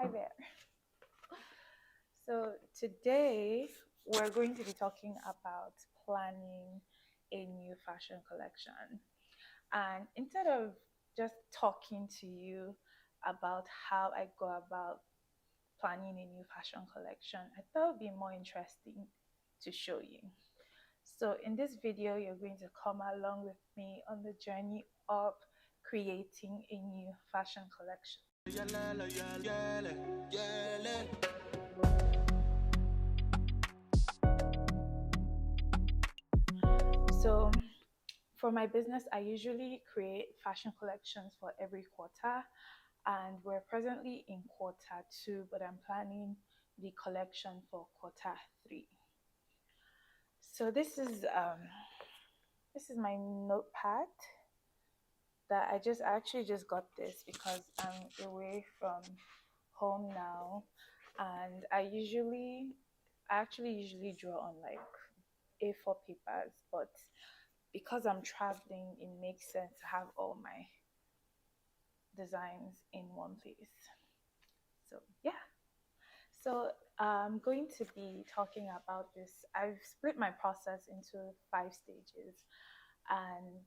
Hi there. So, today we're going to be talking about planning a new fashion collection. And instead of just talking to you about how I go about planning a new fashion collection, I thought it would be more interesting to show you. So, in this video, you're going to come along with me on the journey of creating a new fashion collection. So, for my business, I usually create fashion collections for every quarter, and we're presently in quarter two, but I'm planning the collection for quarter three. So this is my notepad that I actually just got this because I'm away from home now, and I actually usually draw on like A4 papers, but because I'm traveling, it makes sense to have all my designs in one place. So yeah. So I'm going to be talking about this. I've split my process into 5 stages, and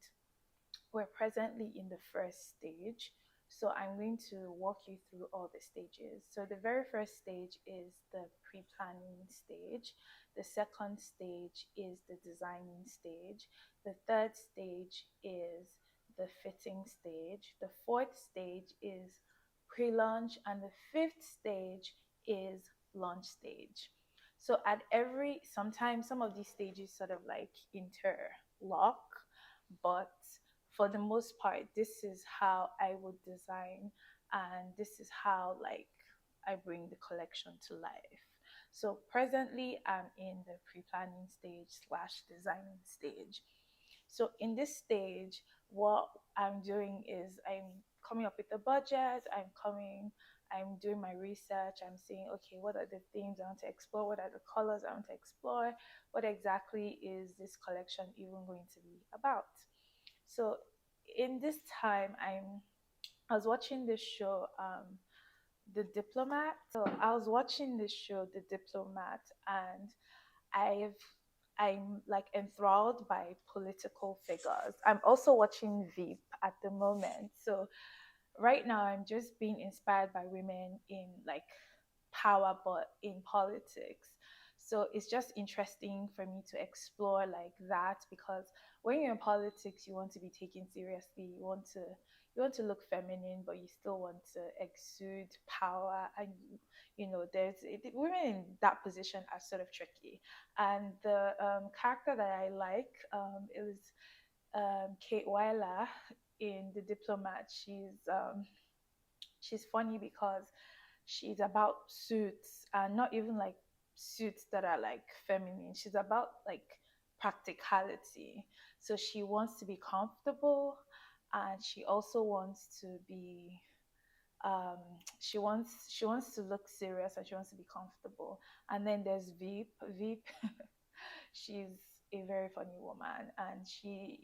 we're presently in the first stage. So I'm going to walk you through all the stages. So the very first stage is the pre-planning stage. The second stage is the designing stage. The third stage is the fitting stage. The fourth stage is pre-launch, and the fifth stage is launch stage. So at every sometimes some of these stages sort of like interlock, but for the most part, this is how I would design, and this is how like I bring the collection to life. So presently I'm in the pre-planning stage slash designing stage. So in this stage, what I'm doing is I'm coming up with a budget, I'm doing my research, I'm saying, okay, what are the themes I want to explore, what are the colors I want to explore, what exactly is this collection even going to be about. So in this time, I was watching this show, The Diplomat. So I was watching this show, The Diplomat, and I've I'm like enthralled by political figures. I'm also watching Veep at the moment. So right now I'm just being inspired by women in like power but in politics. So it's just interesting for me to explore like that, because when you're in politics you want to be taken seriously, you want to look feminine but you still want to exude power, and women in that position are sort of tricky. And the character that I like, it was Kate Weiler in The Diplomat. She's funny because she's about suits, and not even like suits that are like feminine. She's about like practicality. So she wants to be comfortable, and she also wants to be um she wants to look serious, and she wants to be comfortable. And then there's Veep. She's a very funny woman, and she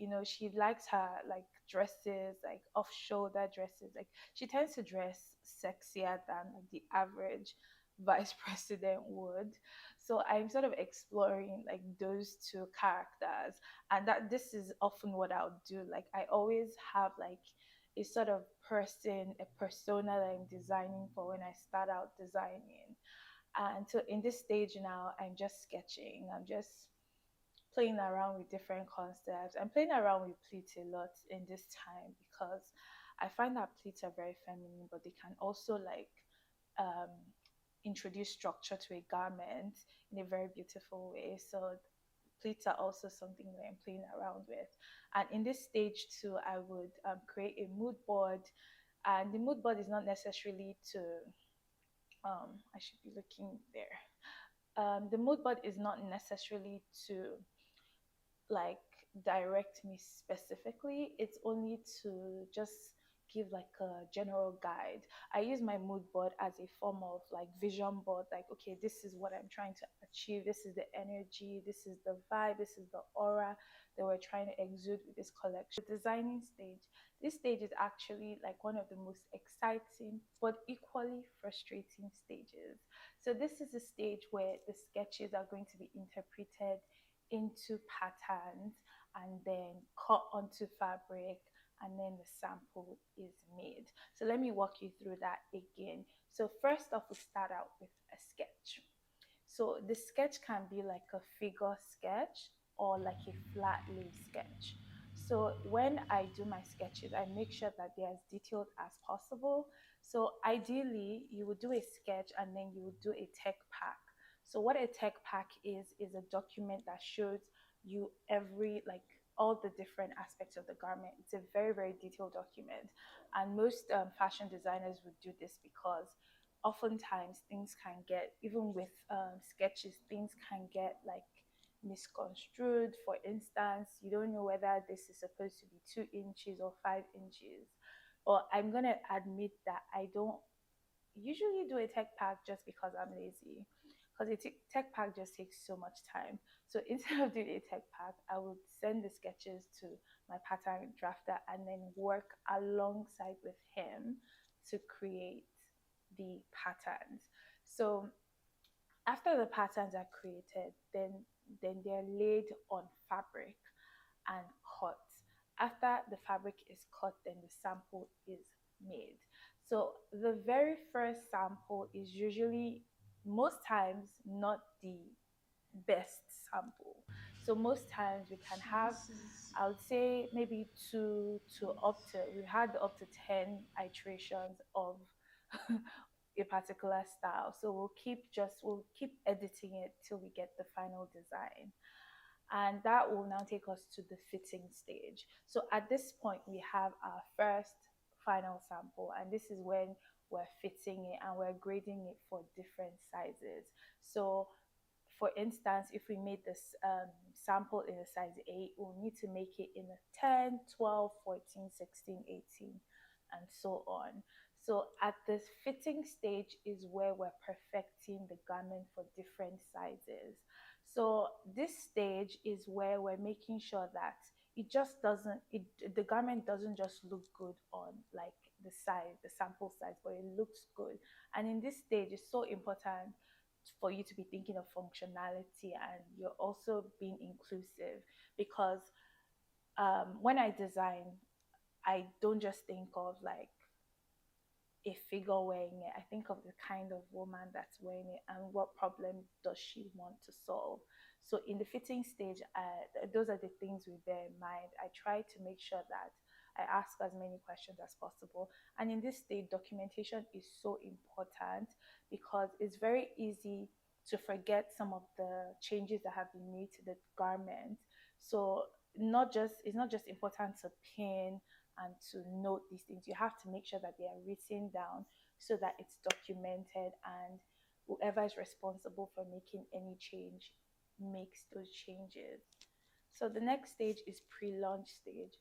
likes her like dresses, like off shoulder dresses. Like she tends to dress sexier than like the average vice president would. So I'm sort of exploring like those two characters, and that this is often what I'll do. Like I always have like a sort of person, a persona that I'm designing for when I start out designing. And so in this stage now, I'm just sketching. I'm just playing around with different concepts. I'm playing around with pleats a lot in this time because I find that pleats are very feminine, but they can also like um, introduce structure to a garment in a very beautiful way. So pleats are also something that I'm playing around with. And in this stage too, I would create a mood board. And the mood board is not necessarily to, I should be looking there. The mood board is not necessarily to like direct me specifically. It's only to just give like a general guide. I use my mood board as a form of like vision board, like okay, this is what I'm trying to achieve, this is the energy, this is the vibe, this is the aura that we're trying to exude with this collection. The designing stage, This stage is actually like one of the most exciting but equally frustrating stages. So this is a stage where the sketches are going to be interpreted into patterns and then cut onto fabric, and then the sample is made. So let me walk you through that again. So first off, we start out with a sketch. So the sketch can be like a figure sketch or like a flat lay sketch. So when I do my sketches, I make sure that they're as detailed as possible. So ideally, you would do a sketch and then you would do a tech pack. So what a tech pack is a document that shows you every like all the different aspects of the garment. It's a very, very detailed document. And most fashion designers would do this because oftentimes things can get, even with sketches, things can get like misconstrued. For instance, you don't know whether this is supposed to be 2 inches or 5 inches. Or I'm gonna admit that I don't usually do a tech pack just because I'm lazy. Because tech pack just takes so much time. So instead of doing a tech pack, I would send the sketches to my pattern drafter and then work alongside with him to create the patterns. So after the patterns are created, then they're laid on fabric and cut. After the fabric is cut, then the sample is made. So the very first sample is usually, most times, not the best sample. So most times we can have, I would say, maybe two to up to, we had up to 10 iterations of a particular style. So we'll keep editing it till we get the final design. And that will now take us to the fitting stage. So at this point, we have our first final sample, and this is when we're fitting it and we're grading it for different sizes. So for instance, if we made this sample in a size 8, we'll need to make it in a 10, 12, 14, 16, 18, and so on. So at this fitting stage is where we're perfecting the garment for different sizes. So this stage is where we're making sure that it just doesn't it the garment doesn't just look good on like the size, the sample size, but it looks good. And in this stage, it's so important for you to be thinking of functionality, and you're also being inclusive, because when I design, I don't just think of like a figure wearing it. I think of the kind of woman that's wearing it and what problem does she want to solve. So in the fitting stage, those are the things we bear in mind. I try to make sure that I ask as many questions as possible. And in this stage, documentation is so important because it's very easy to forget some of the changes that have been made to the garment. So not just it's not just important to pin and to note these things. You have to make sure that they are written down so that it's documented, and whoever is responsible for making any change makes those changes. So the next stage is pre-launch stage.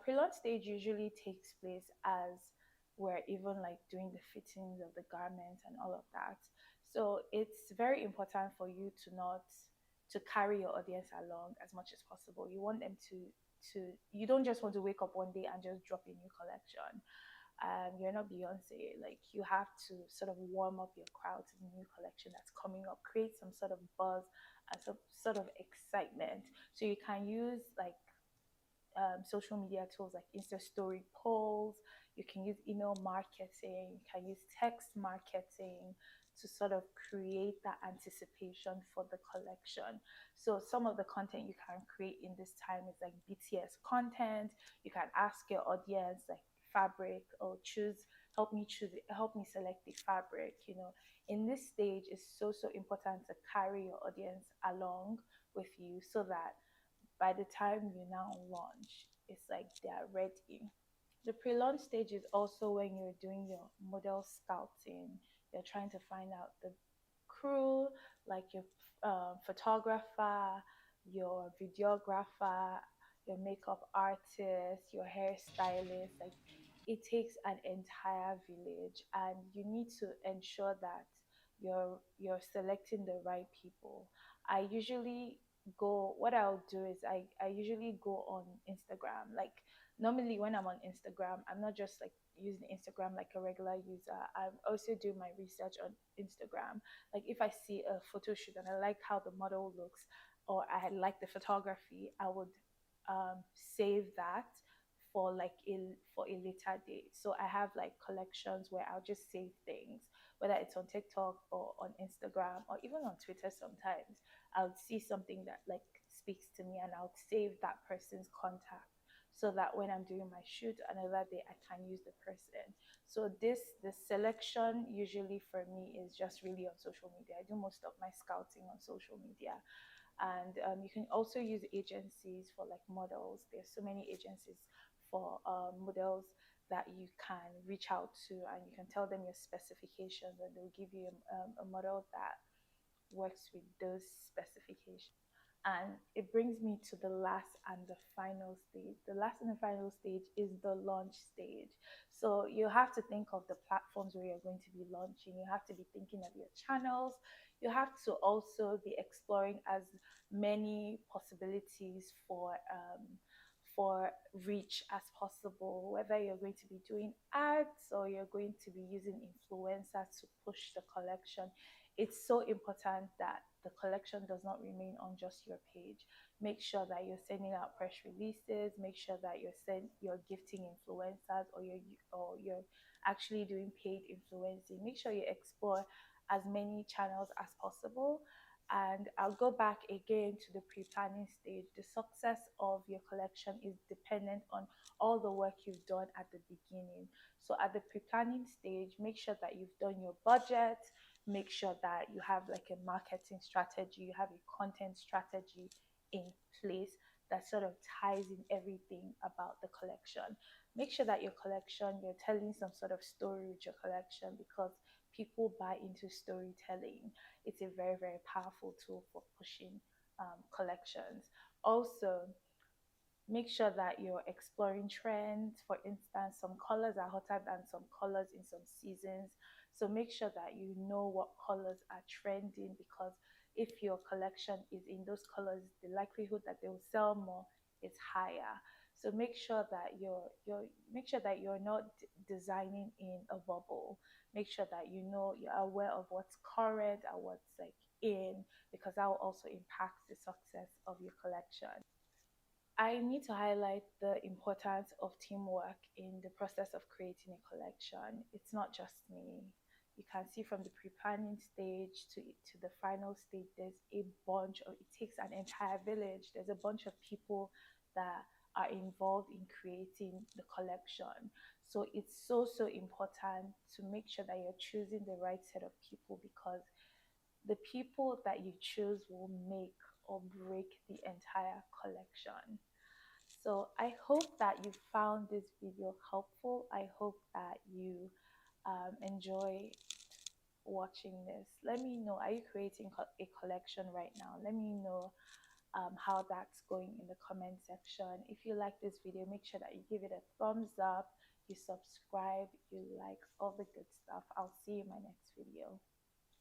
Pre-launch stage usually takes place as we're even like doing the fittings of the garments and all of that. So it's very important for you to carry your audience along as much as possible. You want them to you don't just want to wake up one day and just drop a new collection. You're not Beyonce. Like, you have to sort of warm up your crowd to the new collection that's coming up, create some sort of buzz and some sort of excitement. So you can use like social media tools like Insta Story polls. You can use email marketing. You can use text marketing to sort of create that anticipation for the collection. So some of the content you can create in this time is like BTS content. You can ask your audience like fabric, or help me select the fabric. In this stage, it's so important to carry your audience along with you so that by the time you now launch, it's like they're ready. The pre-launch stage is also when you're doing your model scouting. You're trying to find out the crew, like your photographer, your videographer, your makeup artist, your hairstylist. Like, it takes an entire village, and you need to ensure that you're selecting the right people. I usually what I'll do is I usually go on Instagram. Like, normally when I'm on Instagram, I'm not just like using Instagram like a regular user. I also do my research on Instagram. Like if I see a photo shoot and I like how the model looks, or I like the photography, I would save that for a later date. So I have like collections where I'll just save things, whether it's on TikTok or on Instagram or even on Twitter. Sometimes I'll see something that like speaks to me and I'll save that person's contact so that when I'm doing my shoot another day, I can use the person. So the selection usually for me is just really on social media. I do most of my scouting on social media, and you can also use agencies for like models. There's so many agencies for models that you can reach out to, and you can tell them your specifications, and they'll give you a model that works with those specifications. And it brings me to the last and the final stage. The last and the final stage is the launch stage. So you have to think of the platforms where you're going to be launching. You have to be thinking of your channels. You have to also be exploring as many possibilities for reach as possible, whether you're going to be doing ads or you're going to be using influencers to push the collection. It's so important that the collection does not remain on just your page. Make sure that you're sending out press releases. Make sure that you're gifting influencers, or you're actually doing paid influencing. Make sure you explore as many channels as possible. And I'll go back again to the pre-planning stage. The success of your collection is dependent on all the work you've done at the beginning. So at the pre-planning stage, make sure that you've done your budget, make sure that you have like a marketing strategy, you have a content strategy in place that sort of ties in everything about the collection. Make sure that your collection, you're telling some sort of story with your collection, because people buy into storytelling. It's a very, very powerful tool for pushing collections. Also, make sure that you're exploring trends. For instance, some colors are hotter than some colors in some seasons. So make sure that you know what colors are trending, because if your collection is in those colors, the likelihood that they will sell more is higher. So make sure that you're not designing in a bubble. Make sure that you know you're aware of what's current and what's like in, because that will also impact the success of your collection. I need to highlight the importance of teamwork in the process of creating a collection. It's not just me. You can see from the pre-planning stage to the final stage, there's a bunch of, it takes an entire village. There's a bunch of people that are involved in creating the collection. So it's so, so important to make sure that you're choosing the right set of people, because the people that you choose will make or break the entire collection. So I hope that you found this video helpful. I hope that you enjoy watching this. Let me know, are you creating a collection right now? Let me know how that's going in the comment section. If you like this video, make sure that you give it a thumbs up, you subscribe, you like all the good stuff. I'll see you in my next video.